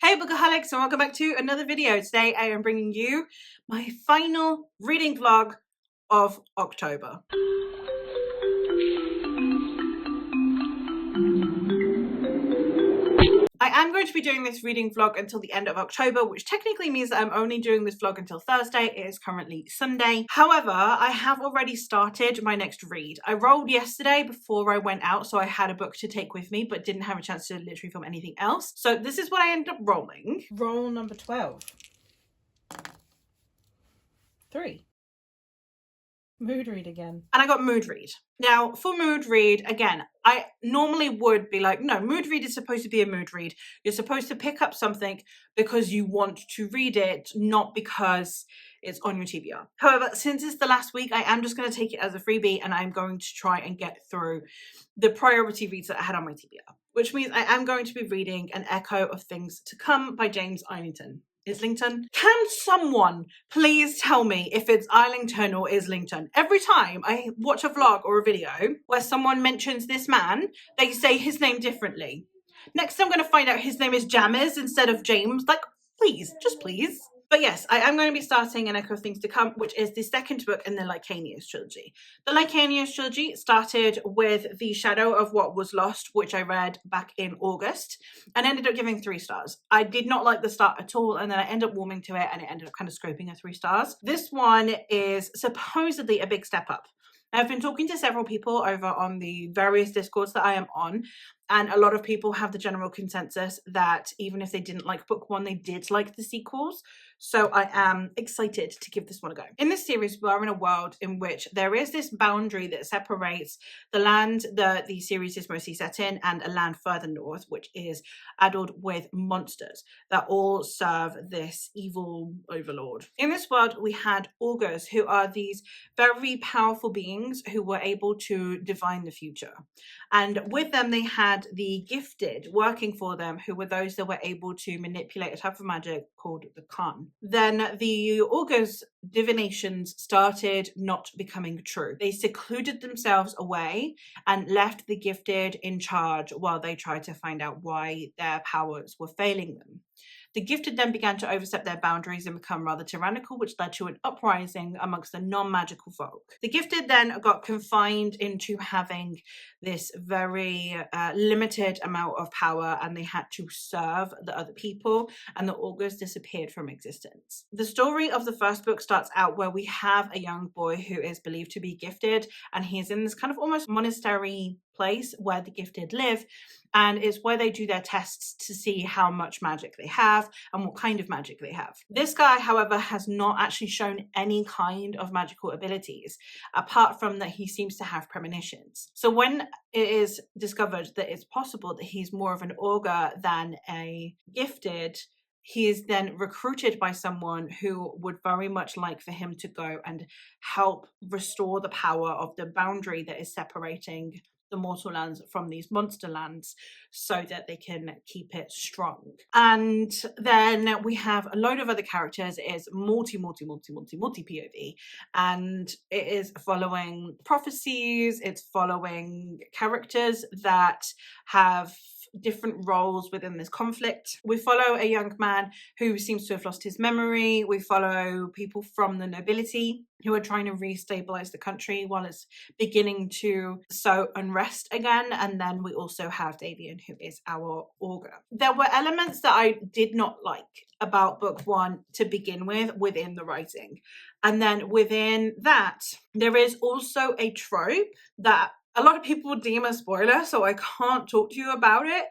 Hey Bookaholics, and welcome back to another video. Today I am bringing you my final reading vlog of October. I am going to be doing this reading vlog until the end of October, which technically means that I'm only doing this vlog until Thursday. It is currently Sunday. However, I have already started my next read. I rolled yesterday before I went out, so I had a book to take with me, but didn't have a chance to literally film anything else. So this is what I ended up rolling. Roll number 12. 3. Mood read again. And I got mood read. Now, for mood read, again, I normally would be like, no, mood read is supposed to be a mood read. You're supposed to pick up something because you want to read it, not because it's on your TBR. However, since it's the last week, I am just going to take it as a freebie and I'm going to try and get through the priority reads that I had on my TBR, which means I am going to be reading An Echo of Things to Come by James Islington. Can someone please tell me if it's Islington or Islington? Every time I watch a vlog or a video where someone mentions this man, they say his name differently. Next I'm going to find out his name is Jammers instead of James. Like, please, just please. But yes, I am going to be starting An Echo of Things to Come, which is the second book in the Lycanius trilogy. The Lycanius trilogy started with The Shadow of What Was Lost, which I read back in August, and ended up giving 3 stars. I did not like the start at all, and then I ended up warming to it, and it ended up kind of scraping at 3 stars. This one is supposedly a big step up. I've been talking to several people over on the various Discords that I am on, and a lot of people have the general consensus that even if they didn't like book 1, they did like the sequels. So I am excited to give this one a go. In this series, we are in a world in which there is this boundary that separates the land that the series is mostly set in and a land further north, which is addled with monsters that all serve this evil overlord. In this world, we had augurs, who are these very powerful beings who were able to divine the future. And with them, they had the gifted working for them, who were those that were able to manipulate a type of magic called the Khan. Then the augurs' divinations started not becoming true. They secluded themselves away and left the gifted in charge while they tried to find out why their powers were failing them. The gifted then began to overstep their boundaries and become rather tyrannical, which led to an uprising amongst the non-magical folk. The gifted then got confined into having this very limited amount of power, and they had to serve the other people, and the augurs disappeared from existence. The story of the first book starts out where we have a young boy who is believed to be gifted, and he's in this kind of almost monastery place where the gifted live, and it's where they do their tests to see how much magic they have and what kind of magic they have. This guy, however, has not actually shown any kind of magical abilities, apart from that he seems to have premonitions. So when it is discovered that it's possible that he's more of an augur than a gifted, he is then recruited by someone who would very much like for him to go and help restore the power of the boundary that is separating the mortal lands from these monster lands so that they can keep it strong. And then we have a load of other characters. It is multi POV, and it is following prophecies, it's following characters that have different roles within this conflict. We follow a young man who seems to have lost his memory. We follow people from the nobility who are trying to restabilize the country while it's beginning to sow unrest again. And then we also have Davian, who is our augur. There were elements that I did not like about book 1 to begin with within the writing. And then within that, there is also a trope that a lot of people deem a spoiler, so I can't talk to you about it,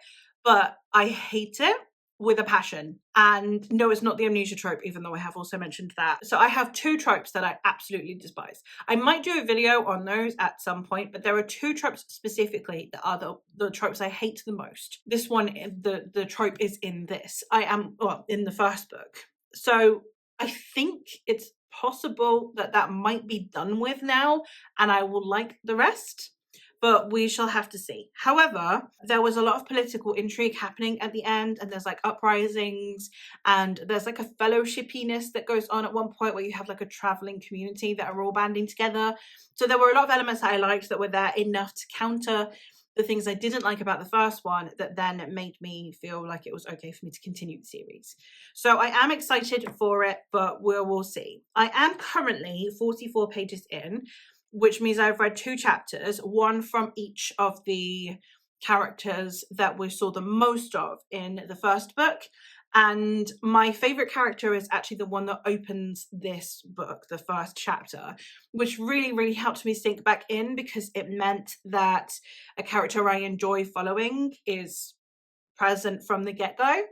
but I hate it with a passion. And no, it's not the amnesia trope, even though I have also mentioned that. So I have 2 tropes that I absolutely despise. I might do a video on those at some point, but there are 2 tropes specifically that are the tropes I hate the most. This one, the trope is in this. In the first book. So I think it's possible that that might be done with now, and I will like the rest. But we shall have to see. However, there was a lot of political intrigue happening at the end, and there's like uprisings, and there's like a fellowshipiness that goes on at one point where you have like a traveling community that are all banding together. So there were a lot of elements that I liked that were there enough to counter the things I didn't like about the first one that then made me feel like it was okay for me to continue the series. So I am excited for it, but we'll see. I am currently 44 pages in, which means I've read 2 chapters, one from each of the characters that we saw the most of in the first book. And my favorite character is actually the one that opens this book, the first chapter, which really, really helped me sink back in, because it meant that a character I enjoy following is present from the get-go.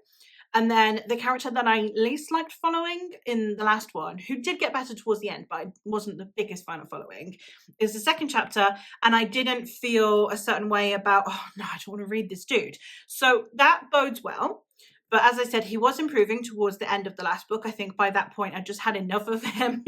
And then the character that I least liked following in the last one, who did get better towards the end, but wasn't the biggest fan of following, is the second chapter. And I didn't feel a certain way about, oh no, I don't want to read this dude. So that bodes well. But as I said, he was improving towards the end of the last book. I think by that point, I just had enough of him,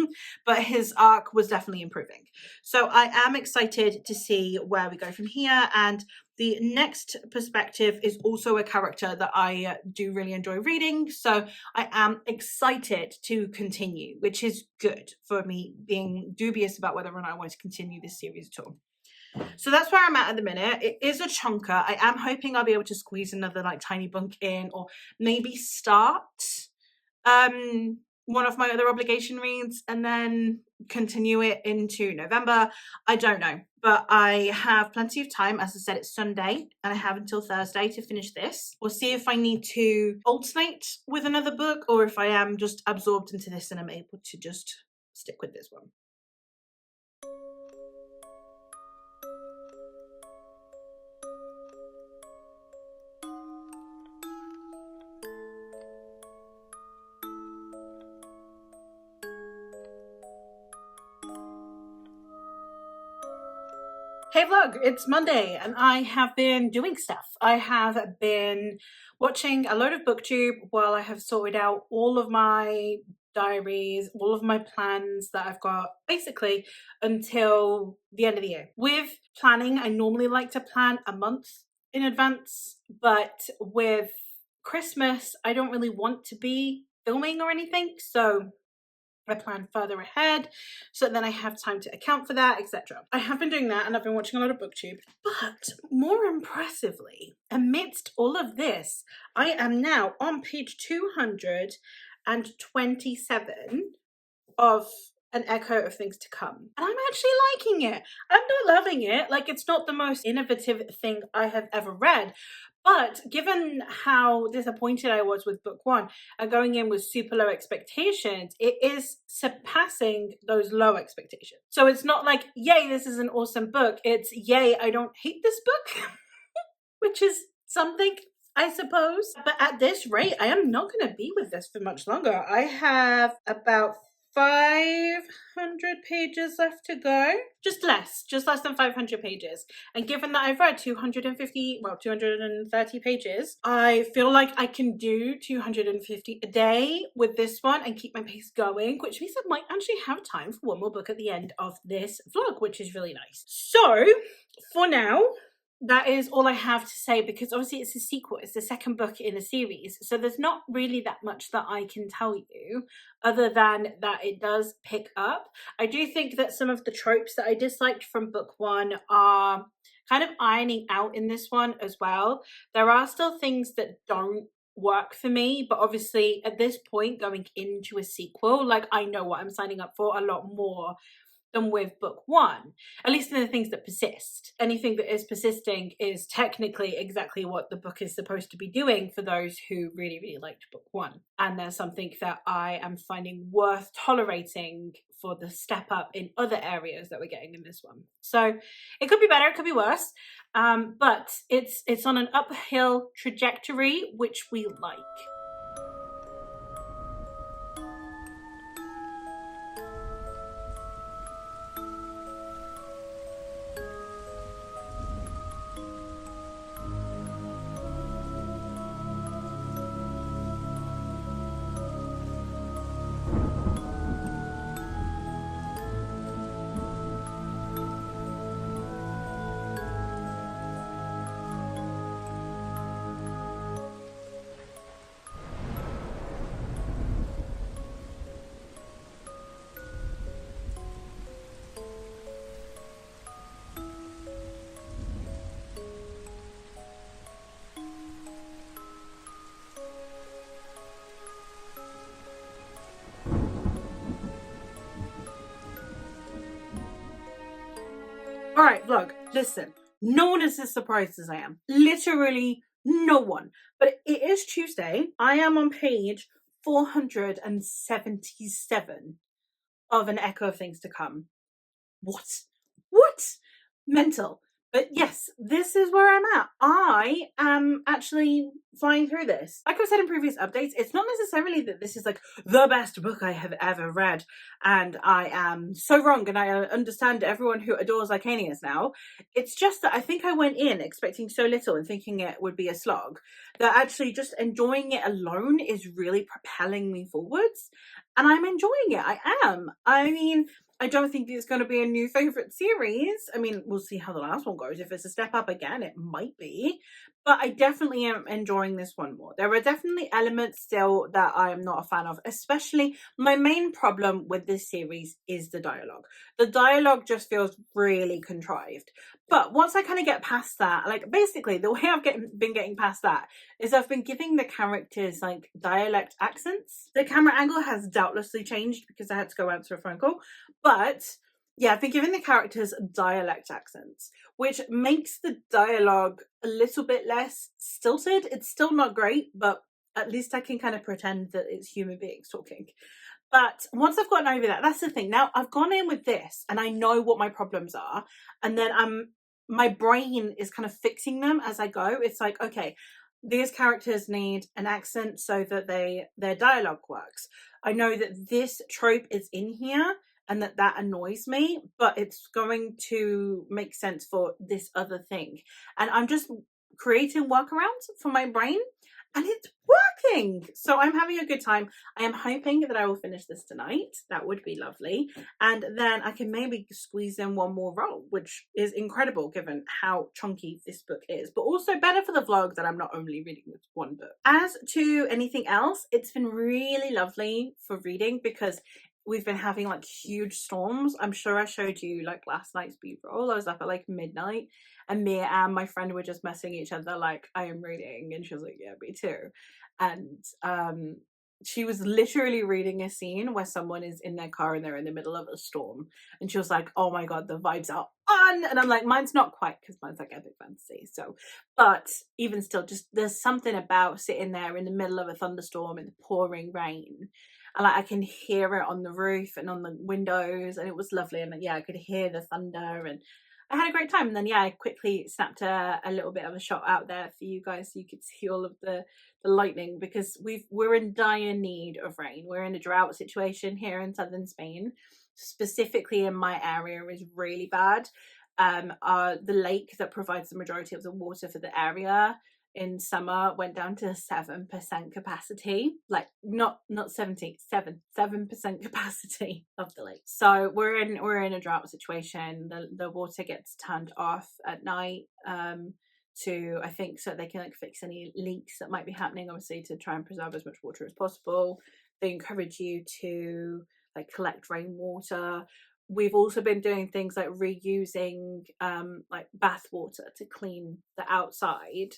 but his arc was definitely improving. So I am excited to see where we go from here. And the next perspective is also a character that I do really enjoy reading. So I am excited to continue, which is good for me being dubious about whether or not I want to continue this series at all. So that's where I'm at the minute. It is a chunker. I am hoping I'll be able to squeeze another like tiny bunk in, or maybe start one of my other obligation reads and then continue it into November. I don't know, but I have plenty of time. As I said, it's Sunday and I have until Thursday to finish this. We'll see if I need to alternate with another book, or if I am just absorbed into this and I'm able to just stick with this one. Hey vlog, it's Monday and I have been doing stuff. I have been watching a load of booktube while I have sorted out all of my diaries, all of my plans that I've got basically until the end of the year. With planning, I normally like to plan a month in advance, but with Christmas, I don't really want to be filming or anything, so I plan further ahead so then I have time to account for that, etc. I have been doing that and I've been watching a lot of booktube, but more impressively, amidst all of this, I am now on page 227 of An Echo of Things to Come, and I'm actually liking it. I'm not loving it, like it's not the most innovative thing I have ever read, but given how disappointed I was with book 1 and going in with super low expectations, it is surpassing those low expectations. So it's not like, yay, this is an awesome book. It's, yay, I don't hate this book, which is something, I suppose. But at this rate, I am not going to be with this for much longer. I have about 500 pages left to go. Just less than 500 pages. And given that I've read 230 pages, I feel like I can do 250 a day with this one and keep my pace going, which means I might actually have time for one more book at the end of this vlog, which is really nice. So for now, that is all I have to say, because obviously it's a sequel, it's the second book in a series, so there's not really that much that I can tell you other than that it does pick up. I do think that some of the tropes that I disliked from book 1 are kind of ironing out in this one as well. There are still things that don't work for me, but obviously at this point going into a sequel, like I know what I'm signing up for a lot more than with book 1, at least in the things that persist. Anything that is persisting is technically exactly what the book is supposed to be doing for those who really, really liked book 1. And there's something that I am finding worth tolerating for the step up in other areas that we're getting in this one. So it could be better, it could be worse, but it's on an uphill trajectory, which we like. All right, vlog, listen. No one is as surprised as I am. Literally no one. But it is Tuesday. I am on page 477 of An Echo of Things to Come. What? Mental. But yes, this is where I'm at. I am actually flying through this. Like I've said in previous updates, it's not necessarily that this is like the best book I have ever read, and I am so wrong, and I understand everyone who adores Icanius now. It's just that I think I went in expecting so little and thinking it would be a slog, that actually just enjoying it alone is really propelling me forwards, and I'm enjoying it. I am. I mean, I don't think it's going to be a new favourite series. I mean, we'll see how the last one goes. If it's a step up again, it might be. But I definitely am enjoying this one more. There are definitely elements still that I am not a fan of. Especially, my main problem with this series is the dialogue. The dialogue just feels really contrived. But once I kind of get past that, like basically the way I've been getting past that is I've been giving the characters like dialect accents. The camera angle has doubtlessly changed because I had to go answer a phone call. But yeah, I've been giving the characters dialect accents, which makes the dialogue a little bit less stilted. It's still not great, but at least I can kind of pretend that it's human beings talking. But once I've gotten over that, that's the thing. Now I've gone in with this and I know what my problems are. And then my brain is kind of fixing them as I go. It's like, okay, these characters need an accent so that their dialogue works. I know that this trope is in here and that annoys me, but it's going to make sense for this other thing. And I'm just creating workarounds for my brain, and it's working. So I'm having a good time. I am hoping that I will finish this tonight. That would be lovely. And then I can maybe squeeze in one more roll, which is incredible given how chunky this book is, but also better for the vlog that I'm not only reading this one book. As to anything else, it's been really lovely for reading because we've been having like huge storms. I'm sure I showed you like last night's b-roll. I was up at like midnight and me and my friend were just messing each other like, I am reading, and she was like, yeah, me too. And she was literally reading a scene where someone is in their car and they're in the middle of a storm, and she was like, oh my god, the vibes are on. And I'm like, mine's not quite, because mine's like epic fantasy. So, but even still, just there's something about sitting there in the middle of a thunderstorm in the pouring rain, and like I can hear it on the roof and on the windows, and it was lovely. And yeah, I could hear the thunder, and I had a great time. And then yeah, I quickly snapped a little bit of a shot out there for you guys so you could see all of the lightning, because we're in dire need of rain. We're in a drought situation here in southern Spain. Specifically in my area is really bad. The lake that provides the majority of the water for the area in summer went down to 7% capacity, like not 70, 7% capacity of the lake. So we're in a drought situation. The water gets turned off at night to, I think, so they can like fix any leaks that might be happening, obviously to try and preserve as much water as possible. They encourage you to like collect rainwater. We've also been doing things like reusing like bath water to clean the outside,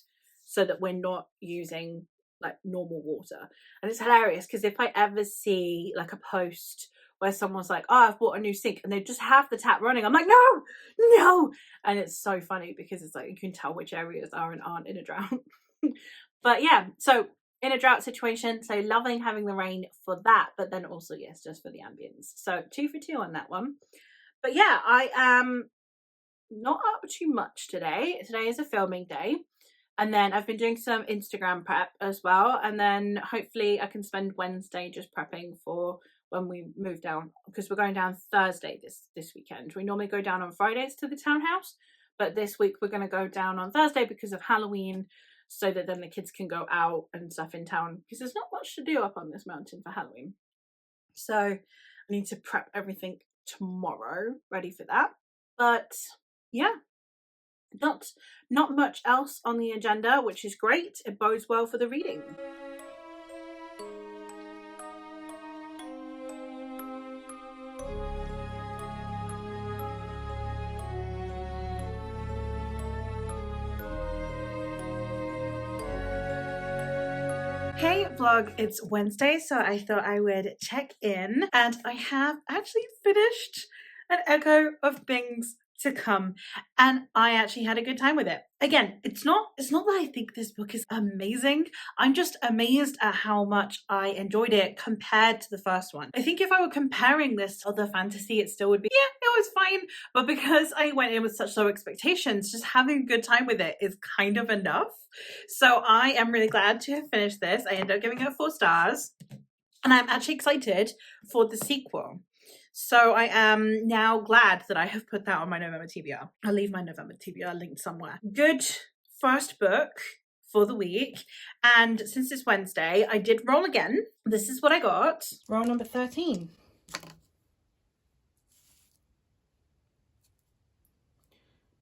so that we're not using like normal water. And it's hilarious because if I ever see like a post where someone's like, oh, I've bought a new sink, and they just have the tap running, I'm like, no. And it's so funny because it's like you can tell which areas are and aren't in a drought. But yeah, so in a drought situation, so loving having the rain for that, but then also yes, just for the ambience. So 2 for 2 on that one. But yeah, I am not up too much today. Today is a filming day. And then I've been doing some Instagram prep as well. And then hopefully I can spend Wednesday just prepping for when we move down, because we're going down Thursday this weekend. We normally go down on Fridays to the townhouse, but this week we're going to go down on Thursday because of Halloween, so that then the kids can go out and stuff in town, because there's not much to do up on this mountain for Halloween. So I need to prep everything tomorrow, ready for that. But yeah, not much else on the agenda, which is great. It bodes well for the reading. Hey vlog, it's Wednesday, so I thought I would check in, and I have actually finished An Echo of Things to come, and I actually had a good time with it. Again, it's not that I think this book is amazing. I'm just amazed at how much I enjoyed it compared to the first one. I think if I were comparing this to other fantasy, it still would be, yeah, it was fine. But because I went in with such low expectations, just having a good time with it is kind of enough. So I am really glad to have finished this. I ended up giving it 4 stars, and I'm actually excited for the sequel. So I am now glad that I have put that on my November TBR. I'll leave my November TBR linked somewhere. Good first book for the week. And since it's Wednesday, I did roll again. This is what I got. Roll number 13.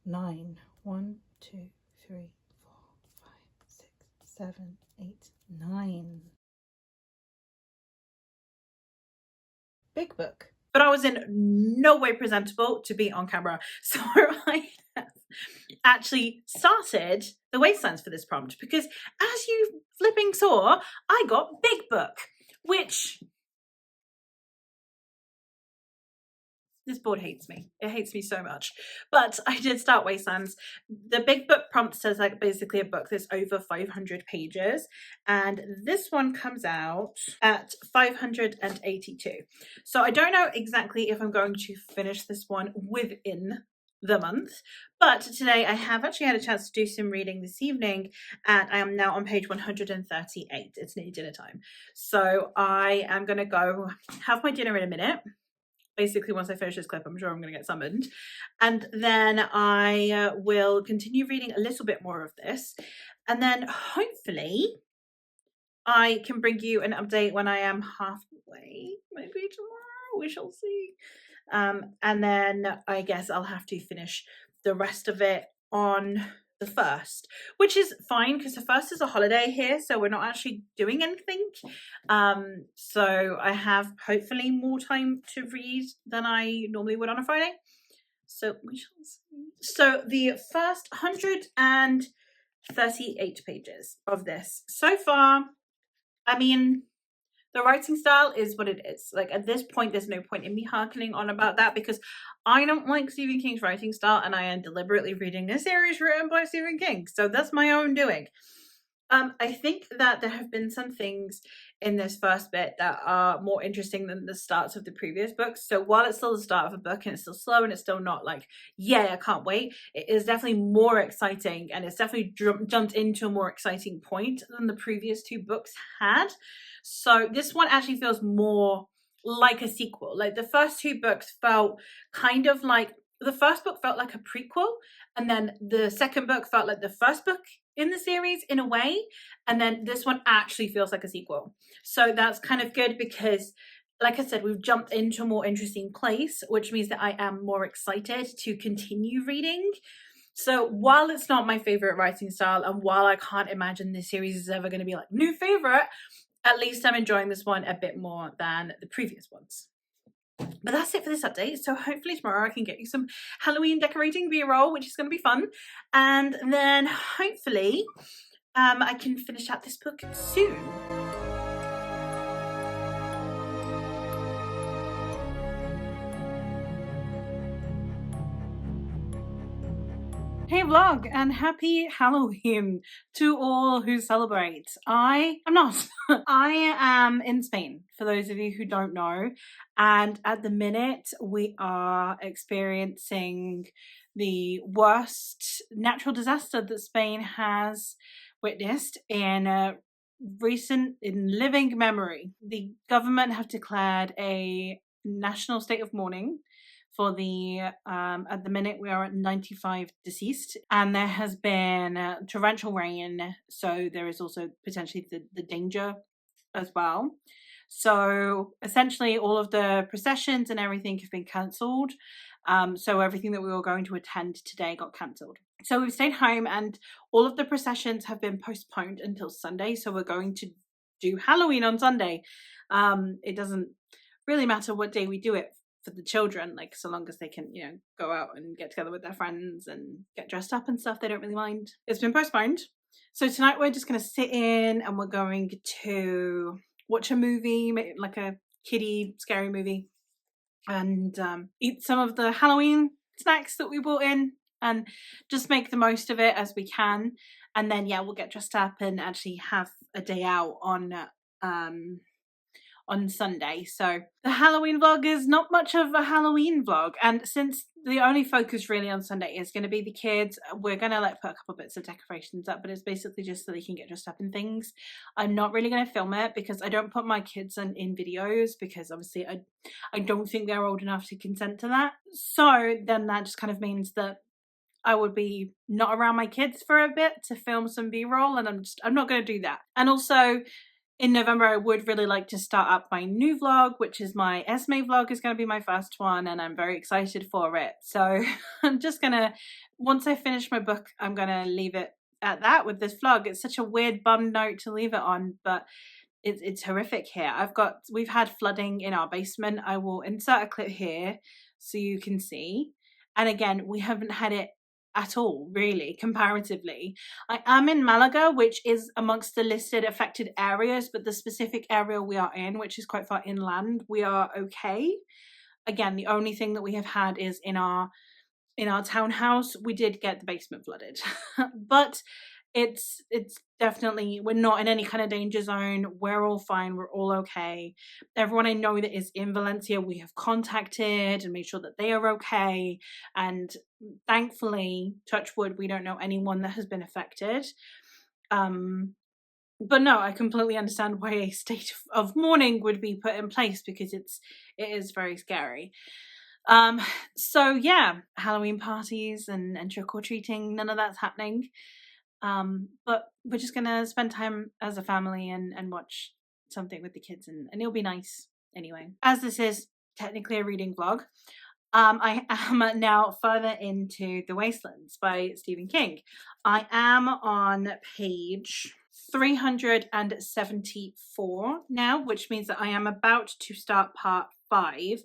9. 1, 2, 3, 4, 5, 6, 7, 8, 9. Big book. But I was in no way presentable to be on camera. So I have actually started the wastelands for this prompt because, as you flipping saw, I got big book, which this board hates me. It hates me so much. But I did start Wastelands. The big book prompt says like basically a book that's over 500 pages. And this one comes out at 582. So I don't know exactly if I'm going to finish this one within the month, but today I have actually had a chance to do some reading this evening, and I am now on page 138. It's nearly dinner time. So I am going to go have my dinner in a minute. Basically, once I finish this clip, I'm sure I'm going to get summoned. And then I will continue reading a little bit more of this. And then hopefully I can bring you an update when I am halfway, maybe tomorrow. We shall see. And then I guess I'll have to finish the rest of it on the 1st, which is fine because the 1st is a holiday here, so we're not actually doing anything. So I have hopefully more time to read than I normally would on a Friday. So we shall see. So the first 138 pages of this so far, I mean, the writing style is what it is. Like at this point, there's no point in me harkening on about that because I don't like Stephen King's writing style, and I am deliberately reading a series written by Stephen King. So that's my own doing. I think that there have been some things in this first bit that are more interesting than the starts of the previous books. So while it's still the start of a book and it's still slow and it's still not like, yeah, I can't wait, it is definitely more exciting, and it's definitely jumped into a more exciting point than the previous 2 books had. So this one actually feels more like a sequel. Like the first 2 books felt kind of like, the first book felt like a prequel, and then the second book felt like the first book in the series in a way, and then this one actually feels like a sequel. So that's kind of good because, like I said, we've jumped into a more interesting place, which means that I am more excited to continue reading. So while it's not my favorite writing style, and while I can't imagine this series is ever going to be like new favorite, at least I'm enjoying this one a bit more than the previous ones. But that's it for this update. So hopefully tomorrow I can get you some Halloween decorating B-roll, which is going to be fun. And then hopefully I can finish out this book soon. Hey vlog, and happy Halloween to all who celebrate. I am not. I am in Spain, for those of you who don't know, and at the minute we are experiencing the worst natural disaster that Spain has witnessed in living memory. The government have declared a national state of mourning for the, at the minute we are at 95 deceased, and there has been torrential rain, so there is also potentially the danger as well. So essentially all of the processions and everything have been cancelled. So everything that we were going to attend today got cancelled. So we've stayed home, and all of the processions have been postponed until Sunday. So we're going to do Halloween on Sunday. It doesn't really matter what day we do it for the children, like so long as they can, you know, go out and get together with their friends and get dressed up and stuff, they don't really mind. It's been postponed. So tonight we're just going to sit in and we're going to watch a movie, like a kiddie scary movie, and eat some of the Halloween snacks that we brought in and just make the most of it as we can. And then, yeah, we'll get dressed up and actually have a day out on Sunday. So the Halloween vlog is not much of a Halloween vlog, and since the only focus really on Sunday is going to be the kids, we're going to like put a couple bits of decorations up, but it's basically just so they can get dressed up in things. I'm not really going to film it because I don't put my kids in videos, because obviously I don't think they're old enough to consent to that. So then that just kind of means that I would be not around my kids for a bit to film some B-roll, and I'm not going to do that. And also in November, I would really like to start up my new vlog, which is my Esme vlog is going to be my first one, and I'm very excited for it. So I'm just going to, once I finish my book, I'm going to leave it at that with this vlog. It's such a weird bum note to leave it on, but it's horrific here. We've had flooding in our basement. I will insert a clip here so you can see. And again, we haven't had it at all, really, comparatively. I am in Malaga, which is amongst the listed affected areas, but the specific area we are in, which is quite far inland, we are okay. Again, the only thing that we have had is in our townhouse, we did get the basement flooded. But it's definitely, we're not in any kind of danger zone. We're all fine. We're all okay. Everyone I know that is in Valencia, we have contacted and made sure that they are okay. And thankfully, touch wood, we don't know anyone that has been affected. But no, I completely understand why a state of mourning would be put in place, because it is very scary. So yeah, Halloween parties and trick-or-treating, none of that's happening. But we're just gonna spend time as a family and watch something with the kids, and it'll be nice anyway. As this is technically a reading vlog, I am now further into The Wastelands by Stephen King. I am on page 374 now, which means that I am about to start part 5.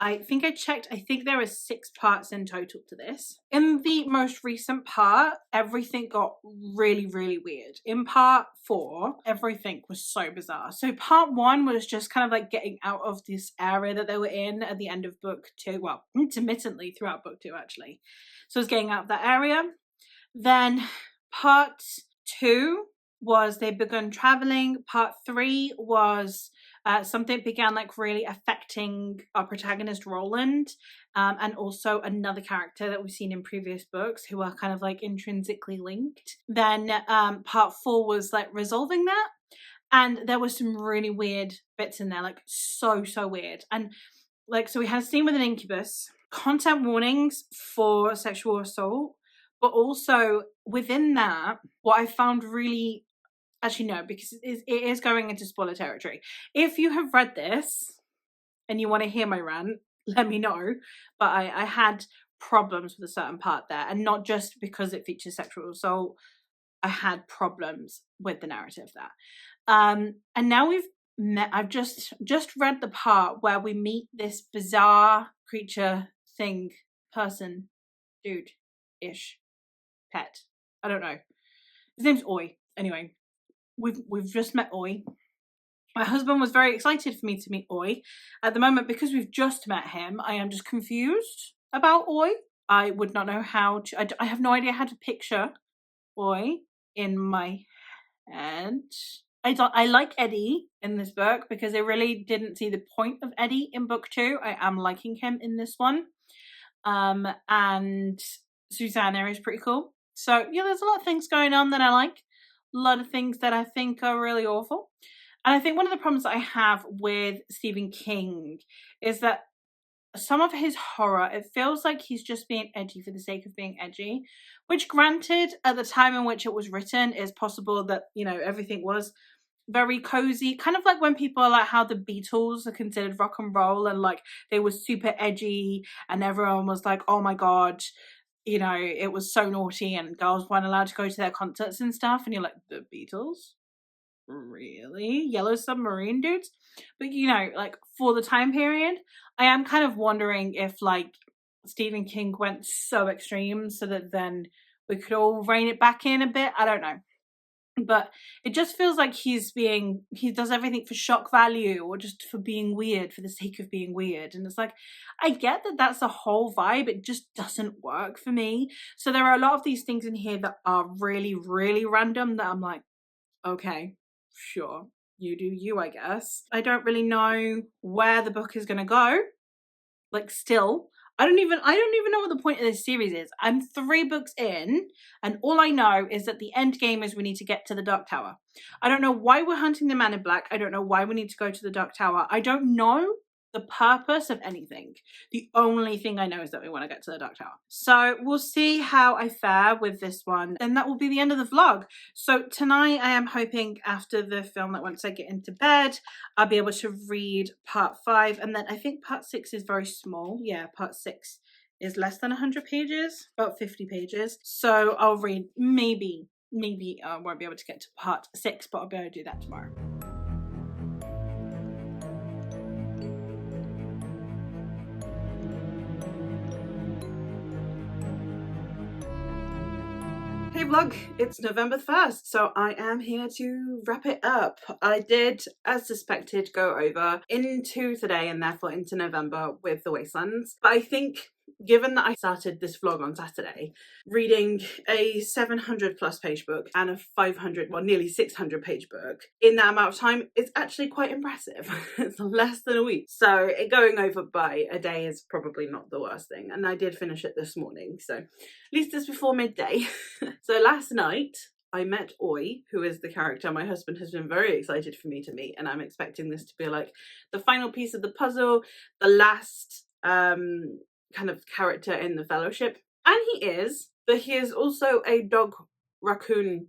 I think I checked, I think there are 6 parts in total to this. In the most recent part, everything got really, really weird. In part 4, everything was so bizarre. So part 1 was just kind of like getting out of this area that they were in at the end of book 2. Well, intermittently throughout book 2, actually. So it was getting out of that area. Then part 2 was they begun traveling. Part 3 was something began like really affecting our protagonist Roland, and also another character that we've seen in previous books who are kind of like intrinsically linked. Then part 4 was like resolving that, and there was some really weird bits in there, like so weird. And like, so we had a scene with an incubus, content warnings for sexual assault, but also within that, what I found really, actually no, because it is going into spoiler territory. If you have read this and you want to hear my rant, let me know. But I had problems with a certain part there, and not just because it features sexual assault. I had problems with the narrative there. And now I've just read the part where we meet this bizarre creature thing, person, dude-ish, pet. I don't know. His name's Oi. Anyway. We've just met Oi. My husband was very excited for me to meet Oi. At the moment, because we've just met him, I am just confused about Oi. I would not know how to, I have no idea how to picture Oi in my head. I like Eddie in this book because they really didn't see the point of Eddie in book 2. I am liking him in this one. And Susanna is pretty cool. So yeah, there's a lot of things going on that I like. A lot of things that I think are really awful. And I think one of the problems that I have with Stephen King is that some of his horror, it feels like he's just being edgy for the sake of being edgy, which granted, at the time in which it was written, is possible that, you know, everything was very cozy, kind of like when people are like how the Beatles are considered rock and roll, and like they were super edgy and everyone was like, oh my god, you know, it was so naughty and girls weren't allowed to go to their concerts and stuff. And you're like, the Beatles? Really? Yellow Submarine dudes? But, you know, like for the time period, I am kind of wondering if like Stephen King went so extreme so that then we could all rein it back in a bit. I don't know. But it just feels like he does everything for shock value or just for being weird for the sake of being weird. And it's like, I get that that's the whole vibe. It just doesn't work for me. So there are a lot of these things in here that are really, really random that I'm like, okay, sure, you do you, I guess. I don't really know where the book is going to go. Like, still, I don't even know what the point of this series is. I'm 3 books in, and all I know is that the end game is we need to get to the Dark Tower. I don't know why we're hunting the Man in Black. I don't know why we need to go to the Dark Tower. I don't know the purpose of anything. The only thing I know is that we want to get to the Dark Tower. So we'll see how I fare with this one. And that will be the end of the vlog. So tonight I am hoping after the film that once I get into bed, I'll be able to read part 5. And then I think part 6 is very small. Yeah, part 6 is less than 100 pages, about 50 pages. So I'll read maybe I won't be able to get to part 6, but I'll be able to do that tomorrow. Hey vlog, it's November 1st, so I am here to wrap it up. I did, as suspected, go over into today and therefore into November with The Wastelands. But I think, given that I started this vlog on Saturday, reading a 700 plus page book and a 500, well nearly 600 page book in that amount of time is actually quite impressive. It's less than a week. So going over by a day is probably not the worst thing. And I did finish it this morning, so at least it's before midday. So last night I met Oi, who is the character my husband has been very excited for me to meet, and I'm expecting this to be like the final piece of the puzzle, the last kind of character in the Fellowship. And he is, but he is also a dog raccoon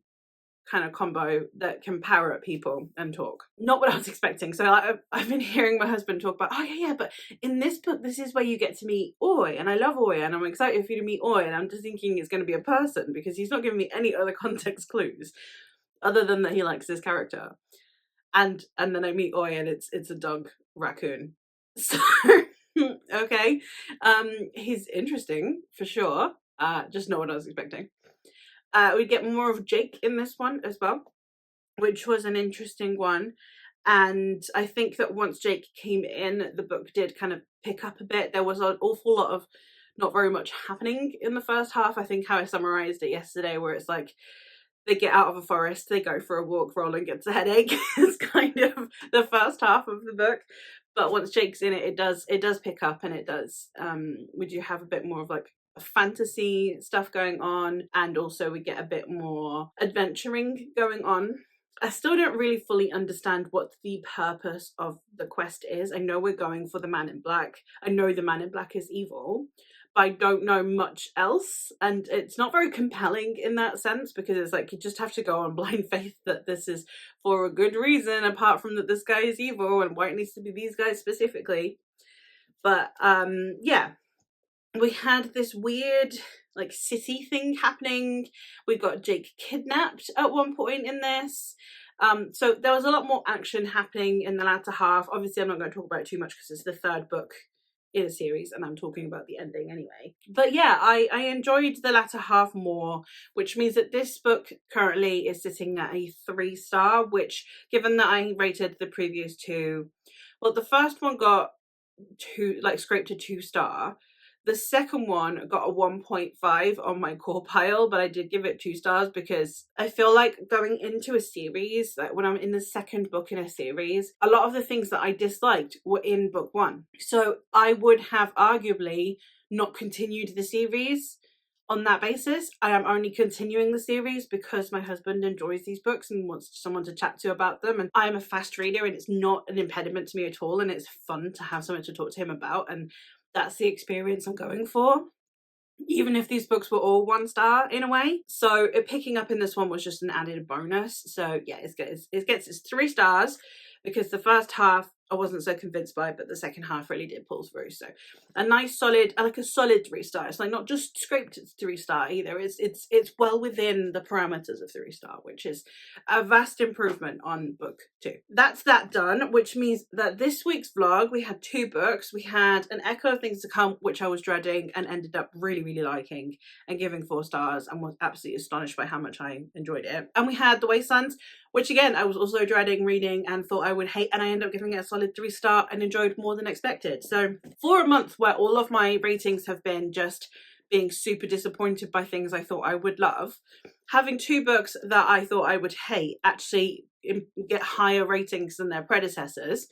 kind of combo that can parrot people and talk. Not what I was expecting. So I've been hearing my husband talk about, oh yeah, but in this book, this is where you get to meet Oi, and I love Oi, and I'm excited for you to meet Oi, and I'm just thinking it's going to be a person because he's not giving me any other context clues other than that he likes this character. And then I meet Oi and it's a dog raccoon. So okay, he's interesting for sure. Just not what I was expecting. We get more of Jake in this one as well, which was an interesting one. And I think that once Jake came in, the book did kind of pick up a bit. There was an awful lot of not very much happening in the first half. I think how I summarized it yesterday, where it's like they get out of a forest, they go for a walk, Roland gets a headache. It's kind of the first half of the book. But once Jake's in it, it does pick up, and it does. We do have a bit more of like fantasy stuff going on, and also we get a bit more adventuring going on. I still don't really fully understand what the purpose of the quest is. I know we're going for the Man in Black. I know the Man in Black is evil, but I don't know much else, and it's not very compelling in that sense, because it's like you just have to go on blind faith that this is for a good reason, apart from that this guy is evil and why it needs to be these guys specifically. But yeah, we had this weird like city thing happening. We got Jake kidnapped at one point in this. So there was a lot more action happening in the latter half. Obviously I'm not going to talk about it too much because it's the 3rd book in a series and I'm talking about the ending anyway. But yeah, I enjoyed the latter half more, which means that this book currently is sitting at a 3-star, which, given that I rated the previous 2, well, the first one got scraped a 2-star. The second one got a 1.5 on my core pile, but I did give it 2 stars because I feel like going into a series, like when I'm in the 2nd book in a series, a lot of the things that I disliked were in book 1. So I would have arguably not continued the series on that basis. I am only continuing the series because my husband enjoys these books and wants someone to chat to about them, and I am a fast reader and it's not an impediment to me at all, and it's fun to have someone to talk to him about, and that's the experience I'm going for, even if these books were all 1 star in a way. So picking up in this one was just an added bonus. So yeah, it gets its 3 stars, because the first half I wasn't so convinced by, but the second half really did pull through. So a nice solid, like a solid 3-star. It's like not just scraped 3-star either. It's well within the parameters of 3-star, which is a vast improvement on book 2. That's that done, which means that this week's vlog we had 2 books. We had An Echo of Things to Come, which I was dreading and ended up really liking and giving 4 stars, and was absolutely astonished by how much I enjoyed it. And we had The Wastelands, which again I was also dreading reading and thought I would hate, and I ended up giving it a solid 3-star and enjoyed more than expected. So for a month where all of my ratings have been just being super disappointed by things I thought I would love, having 2 books that I thought I would hate actually get higher ratings than their predecessors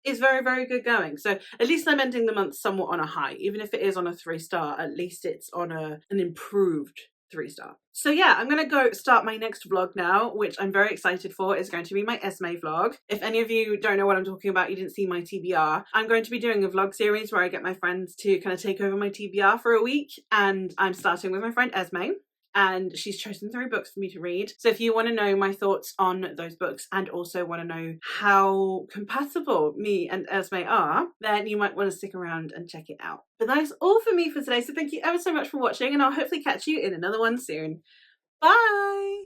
is very good going. So at least I'm ending the month somewhat on a high. Even if it is on a 3-star, at least it's on an improved 3-star. So yeah, I'm gonna go start my next vlog now, which I'm very excited for. It's going to be my Esme vlog. If any of you don't know what I'm talking about, you didn't see my TBR, I'm going to be doing a vlog series where I get my friends to kind of take over my TBR for a week, and I'm starting with my friend Esme, and she's chosen 3 books for me to read. So if you want to know my thoughts on those books and also want to know how compatible me and Esme are, then you might want to stick around and check it out. But that is all for me for today, so thank you ever so much for watching, and I'll hopefully catch you in another one soon. Bye!